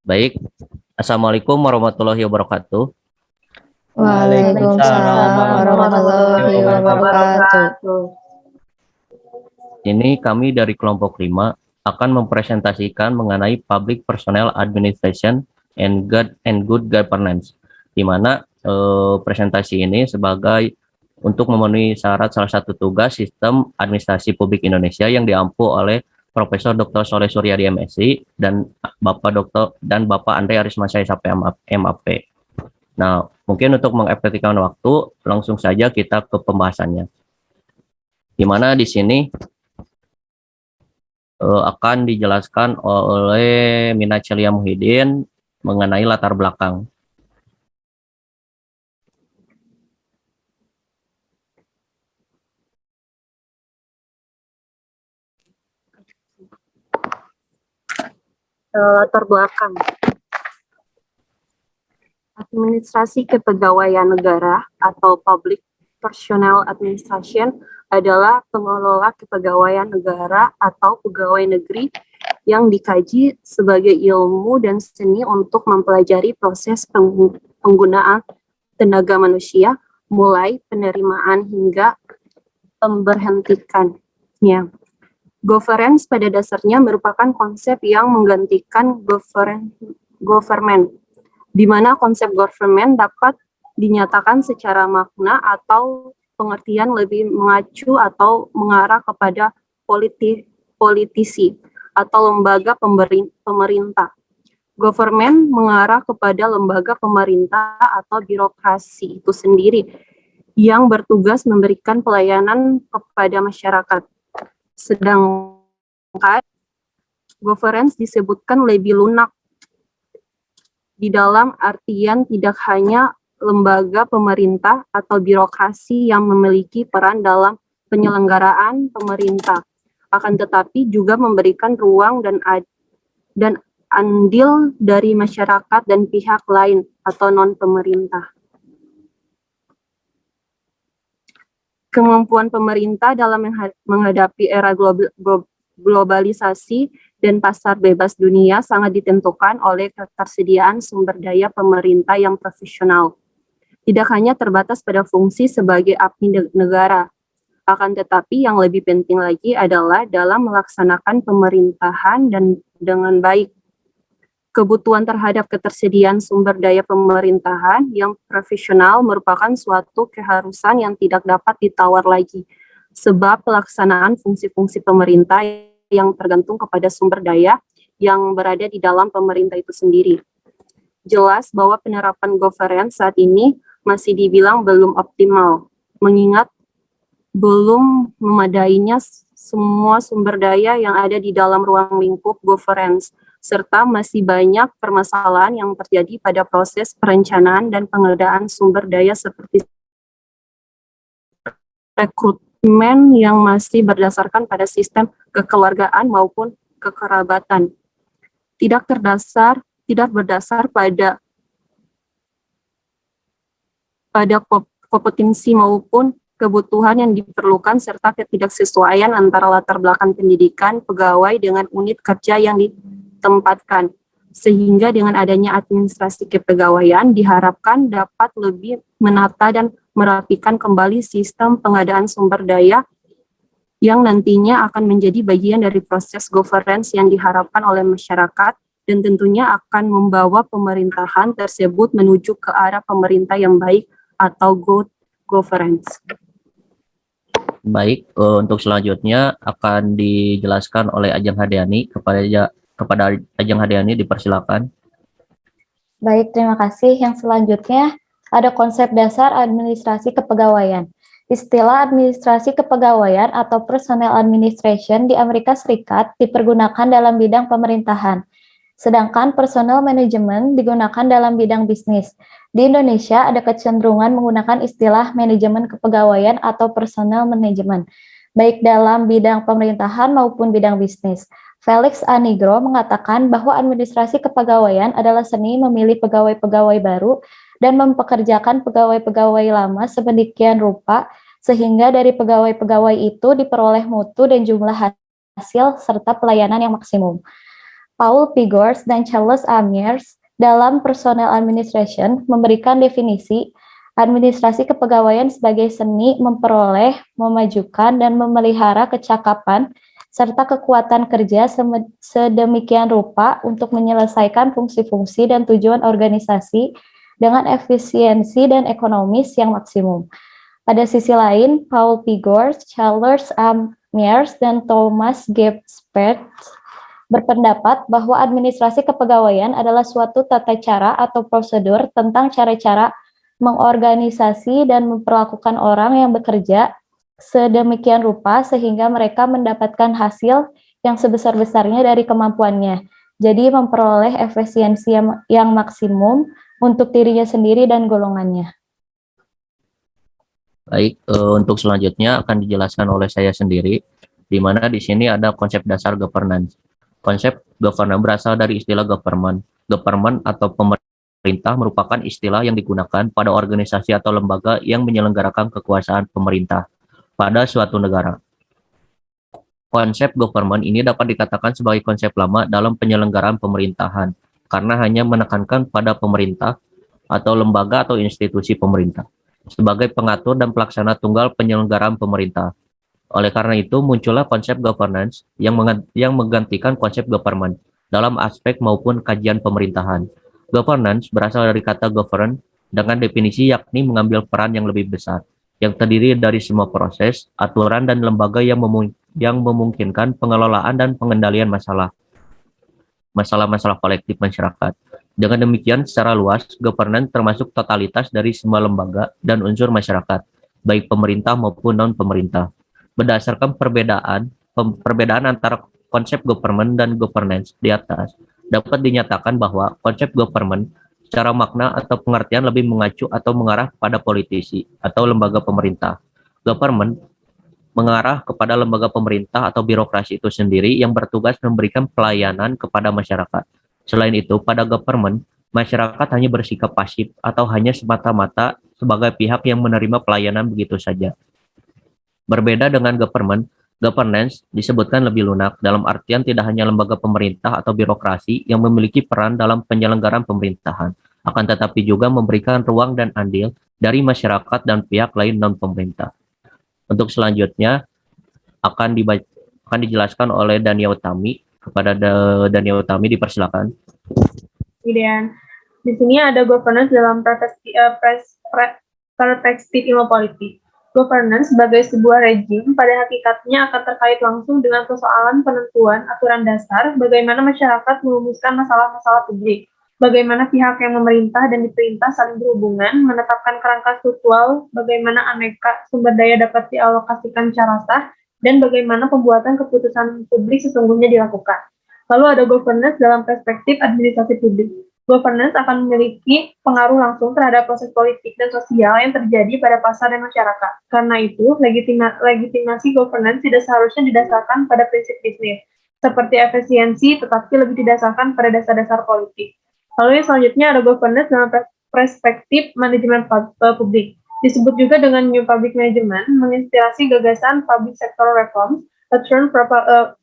Baik, Assalamualaikum warahmatullahi wabarakatuh. Waalaikumsalam Waalaikumsalam warahmatullahi warahmatullahi wabarakatuh. wabarakatuh. Ini kami dari kelompok 5 akan mempresentasikan mengenai Public Personnel Administration and Good Governance, di mana presentasi ini sebagai untuk memenuhi syarat salah satu tugas sistem administrasi publik Indonesia yang diampu oleh Profesor Dr. Soleh Suryadi MSI dan Bapak Andre Arismasya SAP MAP. Nah, mungkin untuk mengefektifkan waktu, langsung saja kita ke pembahasannya. Di mana di sini akan dijelaskan oleh Mina Celia Muhyiddin mengenai latar belakang. Latar belakang. Administrasi Kepegawaian Negara atau Public Personnel Administration adalah pengelola kepegawaian negara atau pegawai negeri yang dikaji sebagai ilmu dan seni untuk mempelajari proses penggunaan tenaga manusia, mulai penerimaan hingga pemberhentikannya. Governance pada dasarnya merupakan konsep yang menggantikan government, di mana konsep government dapat dinyatakan secara makna atau pengertian lebih mengacu atau mengarah kepada politisi atau lembaga pemerintah. Government mengarah kepada lembaga pemerintah atau birokrasi itu sendiri yang bertugas memberikan pelayanan kepada masyarakat. Sedangkan governance disebutkan lebih lunak di dalam artian tidak hanya lembaga pemerintah atau birokrasi yang memiliki peran dalam penyelenggaraan pemerintah, akan tetapi juga memberikan ruang dan andil dari masyarakat dan pihak lain atau non-pemerintah. Kemampuan pemerintah dalam menghadapi era globalisasi dan pasar bebas dunia sangat ditentukan oleh ketersediaan sumber daya pemerintah yang profesional. Tidak hanya terbatas pada fungsi sebagai abdi negara, akan tetapi yang lebih penting lagi adalah dalam melaksanakan pemerintahan dan dengan baik. Kebutuhan terhadap ketersediaan sumber daya pemerintahan yang profesional merupakan suatu keharusan yang tidak dapat ditawar lagi, sebab pelaksanaan fungsi-fungsi pemerintah yang tergantung kepada sumber daya yang berada di dalam pemerintah itu sendiri. Jelas bahwa penerapan governance saat ini masih dibilang belum optimal, mengingat belum memadainya semua sumber daya yang ada di dalam ruang lingkup governance, serta masih banyak permasalahan yang terjadi pada proses perencanaan dan pengadaan sumber daya seperti rekrutmen yang masih berdasarkan pada sistem kekeluargaan maupun kekerabatan. Tidak berdasar pada kompetensi maupun kebutuhan yang diperlukan serta ketidaksesuaian antara latar belakang pendidikan pegawai dengan unit kerja yang ditempatkan. Sehingga dengan adanya administrasi kepegawaian diharapkan dapat lebih menata dan merapikan kembali sistem pengadaan sumber daya yang nantinya akan menjadi bagian dari proses governance yang diharapkan oleh masyarakat dan tentunya akan membawa pemerintahan tersebut menuju ke arah pemerintah yang baik atau good governance. Baik, untuk selanjutnya akan dijelaskan oleh Ajeng Hadiani. Kepada Ajeng Hadiani dipersilakan. Baik, terima kasih. Yang selanjutnya ada konsep dasar administrasi kepegawaian. Istilah administrasi kepegawaian atau personnel administration di Amerika Serikat dipergunakan dalam bidang pemerintahan, sedangkan personal management digunakan dalam bidang bisnis. Di Indonesia ada kecenderungan menggunakan istilah manajemen kepegawaian atau personal management, baik dalam bidang pemerintahan maupun bidang bisnis. Felix A. Nigro mengatakan bahwa administrasi kepegawaian adalah seni memilih pegawai-pegawai baru dan mempekerjakan pegawai-pegawai lama sedemikian rupa sehingga dari pegawai-pegawai itu diperoleh mutu dan jumlah hasil serta pelayanan yang maksimum. Paul P. Gors dan Charles A. Mears dalam Personnel Administration memberikan definisi administrasi kepegawaian sebagai seni memperoleh, memajukan, dan memelihara kecakapan serta kekuatan kerja sedemikian rupa untuk menyelesaikan fungsi-fungsi dan tujuan organisasi dengan efisiensi dan ekonomis yang maksimum. Pada sisi lain, Paul P. Gors, Charles A. Mears, dan Thomas G. Spert berpendapat bahwa administrasi kepegawaian adalah suatu tata cara atau prosedur tentang cara-cara mengorganisasi dan memperlakukan orang yang bekerja sedemikian rupa sehingga mereka mendapatkan hasil yang sebesar-besarnya dari kemampuannya. Jadi memperoleh efisiensi yang maksimum untuk dirinya sendiri dan golongannya. Baik, untuk selanjutnya akan dijelaskan oleh saya sendiri, di mana di sini ada konsep dasar governance. Konsep governance berasal dari istilah government. Government atau pemerintah merupakan istilah yang digunakan pada organisasi atau lembaga yang menyelenggarakan kekuasaan pemerintah pada suatu negara. Konsep government ini dapat dikatakan sebagai konsep lama dalam penyelenggaraan pemerintahan, karena hanya menekankan pada pemerintah atau lembaga atau institusi pemerintah sebagai pengatur dan pelaksana tunggal penyelenggaraan pemerintah. Oleh karena itu, muncullah konsep governance yang menggantikan konsep government dalam aspek maupun kajian pemerintahan. Governance berasal dari kata govern dengan definisi yakni mengambil peran yang lebih besar, yang terdiri dari semua proses, aturan, dan lembaga yang memungkinkan pengelolaan dan pengendalian masalah-masalah kolektif masyarakat. Dengan demikian, secara luas, governance termasuk totalitas dari semua lembaga dan unsur masyarakat, baik pemerintah maupun non-pemerintah. Berdasarkan perbedaan antara konsep government dan governance di atas, dapat dinyatakan bahwa konsep government secara makna atau pengertian lebih mengacu atau mengarah pada politisi atau lembaga pemerintah. Government mengarah kepada lembaga pemerintah atau birokrasi itu sendiri yang bertugas memberikan pelayanan kepada masyarakat. Selain itu, pada government, masyarakat hanya bersikap pasif atau hanya semata-mata sebagai pihak yang menerima pelayanan begitu saja. Berbeda dengan government, governance disebutkan lebih lunak dalam artian tidak hanya lembaga pemerintah atau birokrasi yang memiliki peran dalam penyelenggaraan pemerintahan, akan tetapi juga memberikan ruang dan andil dari masyarakat dan pihak lain non-pemerintah. Untuk selanjutnya akan dijelaskan oleh Dania Utami. Kepada Dania Utami dipersilakan. Kemudian di sini ada governance dalam perspektif ilmu politik. Governance sebagai sebuah rejim pada hakikatnya akan terkait langsung dengan persoalan penentuan aturan dasar bagaimana masyarakat merumuskan masalah-masalah publik, bagaimana pihak yang memerintah dan diperintah saling berhubungan, menetapkan kerangka struktural, bagaimana aneka sumber daya dapat dialokasikan secara sah, dan bagaimana pembuatan keputusan publik sesungguhnya dilakukan. Lalu ada governance dalam perspektif administrasi publik. Governance akan memiliki pengaruh langsung terhadap proses politik dan sosial yang terjadi pada pasar dan masyarakat. Karena itu, legitimasi governance tidak seharusnya didasarkan pada prinsip bisnis, seperti efisiensi, tetapi lebih didasarkan pada dasar-dasar politik. Lalu yang selanjutnya ada governance dalam perspektif manajemen publik. Disebut juga dengan New Public Management, menginspirasi gagasan public sector reforms, a turn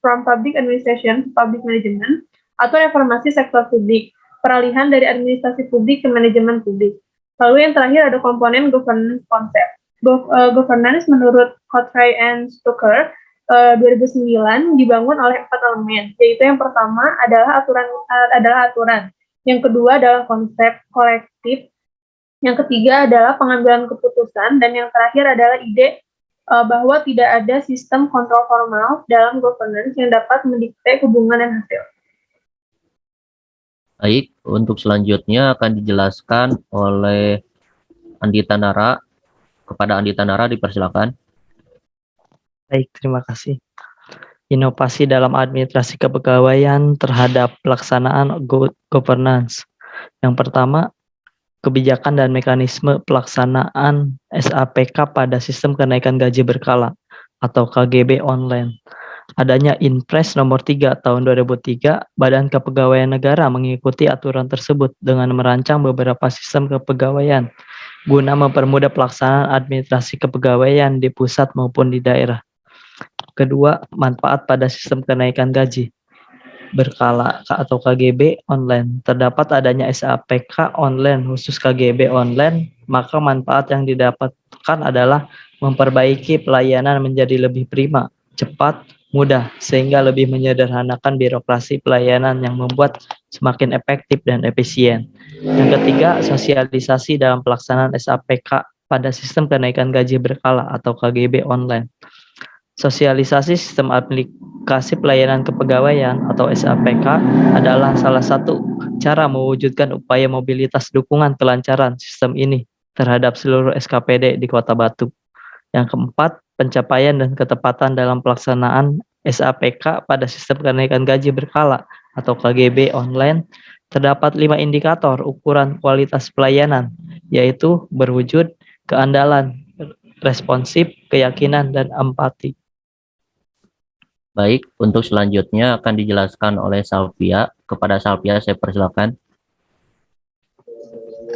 from public administration to public management, atau reformasi sektor publik, peralihan dari administrasi publik ke manajemen publik. Lalu yang terakhir ada komponen governance konsep. Governance menurut Cotray and Stoker 2009 dibangun oleh 4 elemen, yaitu yang pertama adalah aturan, yang kedua adalah konsep kolektif, yang ketiga adalah pengambilan keputusan, dan yang terakhir adalah ide bahwa tidak ada sistem kontrol formal dalam governance yang dapat mendikte hubungan dan hasil. Baik, untuk selanjutnya akan dijelaskan oleh Andita Nara. Kepada Andita Nara dipersilakan. Baik, terima kasih. Inovasi dalam administrasi kepegawaian terhadap pelaksanaan governance. Yang pertama, kebijakan dan mekanisme pelaksanaan SAPK pada sistem kenaikan gaji berkala atau KGB online. Adanya Inpres nomor 3 tahun 2003, Badan Kepegawaian Negara mengikuti aturan tersebut dengan merancang beberapa sistem kepegawaian guna mempermudah pelaksanaan administrasi kepegawaian di pusat maupun di daerah. Kedua, manfaat pada sistem kenaikan gaji. berkala atau KGB online. Terdapat adanya SAPK online khusus KGB online, maka manfaat yang didapatkan adalah memperbaiki pelayanan menjadi lebih prima, cepat, mudah, sehingga lebih menyederhanakan birokrasi pelayanan yang membuat semakin efektif dan efisien. Yang ketiga, sosialisasi dalam pelaksanaan SAPK pada sistem kenaikan gaji berkala atau KGB online. Sosialisasi sistem aplikasi pelayanan kepegawaian atau SAPK adalah salah satu cara mewujudkan upaya mobilitas dukungan kelancaran sistem ini terhadap seluruh SKPD di Kota Batu. Yang keempat, pencapaian dan ketepatan dalam pelaksanaan SAPK pada sistem kenaikan gaji berkala atau KGB online. Terdapat 5 indikator ukuran kualitas pelayanan, yaitu berwujud, keandalan, responsif, keyakinan, dan empati. Baik, untuk selanjutnya akan dijelaskan oleh Salvia. Kepada Salvia, saya persilakan.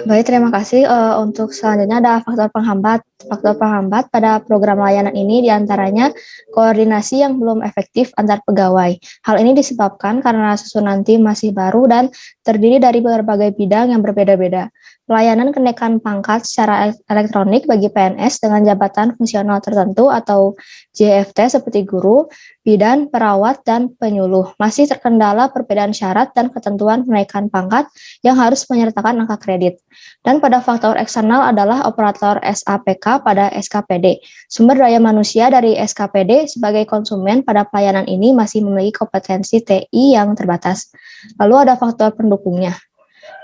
Baik, terima kasih. Untuk selanjutnya ada faktor penghambat. Faktor penghambat pada program layanan ini diantaranya koordinasi yang belum efektif antar pegawai. Hal ini disebabkan karena susunan tim masih baru dan terdiri dari berbagai bidang yang berbeda-beda. Pelayanan kenaikan pangkat secara elektronik bagi PNS dengan jabatan fungsional tertentu atau JFT seperti guru, bidan, perawat, dan penyuluh masih terkendala perbedaan syarat dan ketentuan kenaikan pangkat yang harus menyertakan angka kredit. Dan pada faktor eksternal adalah operator SAPK pada SKPD. Sumber daya manusia dari SKPD sebagai konsumen pada pelayanan ini masih memiliki kompetensi TI yang terbatas. Lalu ada faktor pendukungnya,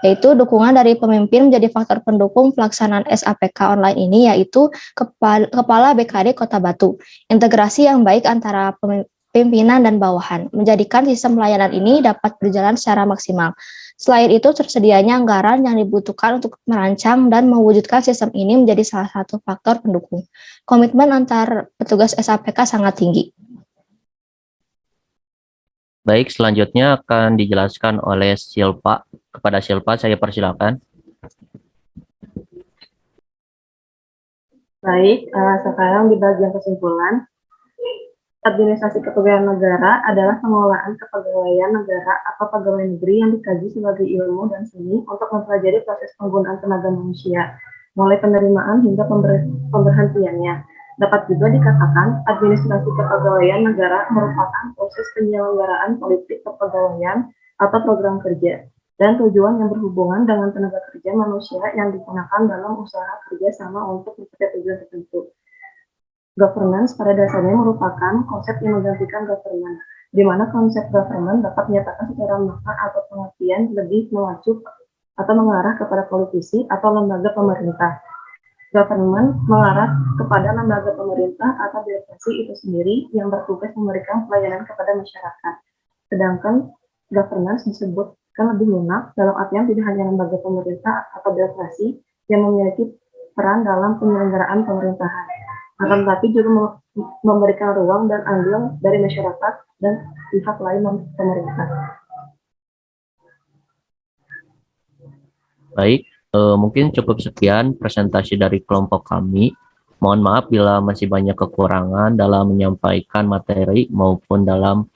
yaitu dukungan dari pemimpin menjadi faktor pendukung pelaksanaan SAPK online ini, yaitu Kepala BKD Kota Batu. Integrasi yang baik antara pimpinan dan bawahan menjadikan sistem pelayanan ini dapat berjalan secara maksimal. Selain itu, tersedianya anggaran yang dibutuhkan untuk merancang dan mewujudkan sistem ini menjadi salah satu faktor pendukung. Komitmen antar petugas SAPK sangat tinggi. Baik, selanjutnya akan dijelaskan oleh Silpa. Kepada Silpa, saya persilakan. Baik, sekarang di bagian kesimpulan, administrasi kepegawaian negara adalah pengelolaan kepegawaian negara atau pegawai negeri yang dikaji sebagai ilmu dan seni untuk mempelajari proses penggunaan tenaga manusia, mulai penerimaan hingga pemberhentiannya. Dapat juga dikatakan, administrasi kepegawaian negara merupakan proses penyelenggaraan politik kepegawaian atau program kerja, dan tujuan yang berhubungan dengan tenaga kerja manusia yang digunakan dalam usaha kerja sama untuk mencapai tujuan tertentu. Governance pada dasarnya merupakan konsep yang menggantikan government, di mana konsep government dapat menyatakan secara makna atau pengertian lebih mengacu atau mengarah kepada politisi atau lembaga pemerintah. Government mengarah kepada lembaga pemerintah atau birokrasi itu sendiri yang bertugas memberikan pelayanan kepada masyarakat. Sedangkan governance disebutkan lebih lunak dalam artian tidak hanya lembaga pemerintah atau birokrasi yang memiliki peran dalam penyelenggaraan pemerintahan, akan tetapi juga memberikan ruang dan andil dari masyarakat dan pihak lain pemerintah. Baik, mungkin cukup sekian presentasi dari kelompok kami. Mohon maaf bila masih banyak kekurangan dalam menyampaikan materi maupun dalam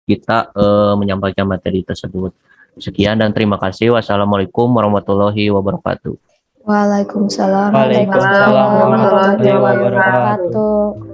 kita menyampaikan materi tersebut. Sekian dan terima kasih. Wassalamualaikum warahmatullahi wabarakatuh. Waalaikumsalam Waalaikumsalam warahmatullahi warahmatullahi wabarakatuh.